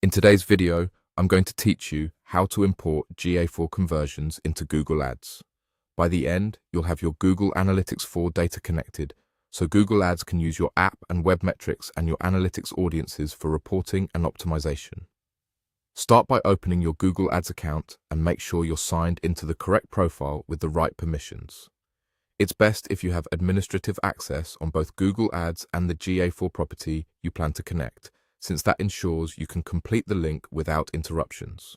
In today's video, I'm going to teach you how to import GA4 conversions into Google Ads. By the end, you'll have your Google Analytics 4 data connected, so Google Ads can use your app and web metrics and your analytics audiences for reporting and optimization. Start by opening your Google Ads account and make sure you're signed into the correct profile with the right permissions. It's best if you have administrative access on both Google Ads and the GA4 property you plan to connect, since that ensures you can complete the link without interruptions.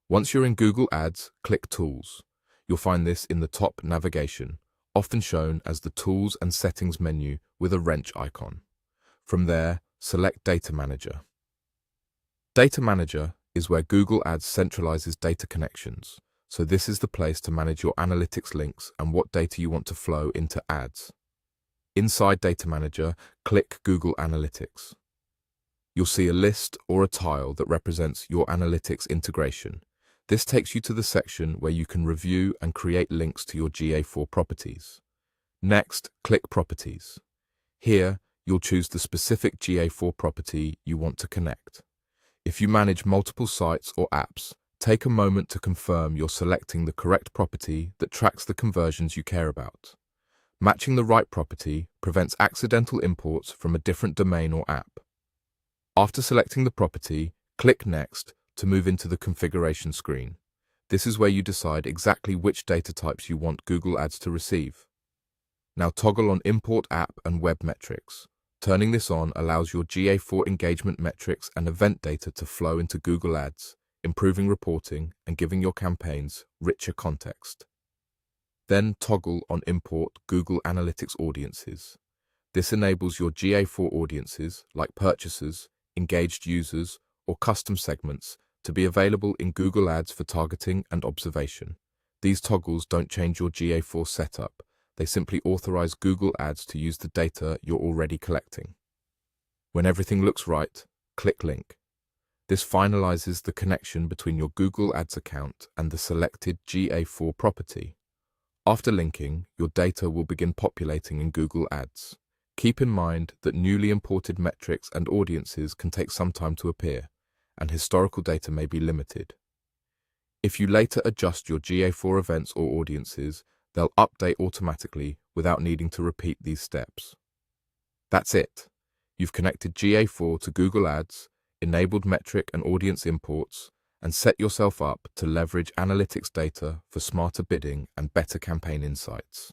Once you're in Google Ads, click Tools. You'll find this in the top navigation, often shown as the Tools and Settings menu with a wrench icon. From there, select Data Manager. Data Manager is where Google Ads centralizes data connections, so this is the place to manage your analytics links and what data you want to flow into ads. Inside Data Manager, click Google Analytics. You'll see a list or a tile that represents your analytics integration. This takes you to the section where you can review and create links to your GA4 properties. Next, click Properties. Here, you'll choose the specific GA4 property you want to connect. If you manage multiple sites or apps, take a moment to confirm you're selecting the correct property that tracks the conversions you care about. Matching the right property prevents accidental imports from a different domain or app. After selecting the property, click Next to move into the configuration screen. This is where you decide exactly which data types you want Google Ads to receive. Now toggle on Import App and Web Metrics. Turning this on allows your GA4 engagement metrics and event data to flow into Google Ads, improving reporting and giving your campaigns richer context. Then toggle on Import Google Analytics Audiences. This enables your GA4 audiences, like purchasers, engaged users, or custom segments, to be available in Google Ads for targeting and observation. These toggles don't change your GA4 setup. They simply authorize Google Ads to use the data you're already collecting. When everything looks right, click Link. This finalizes the connection between your Google Ads account and the selected GA4 property. After linking, your data will begin populating in Google Ads. Keep in mind that newly imported metrics and audiences can take some time to appear, and historical data may be limited. If you later adjust your GA4 events or audiences, they'll update automatically without needing to repeat these steps. That's it. You've connected GA4 to Google Ads, enabled metric and audience imports, and set yourself up to leverage analytics data for smarter bidding and better campaign insights.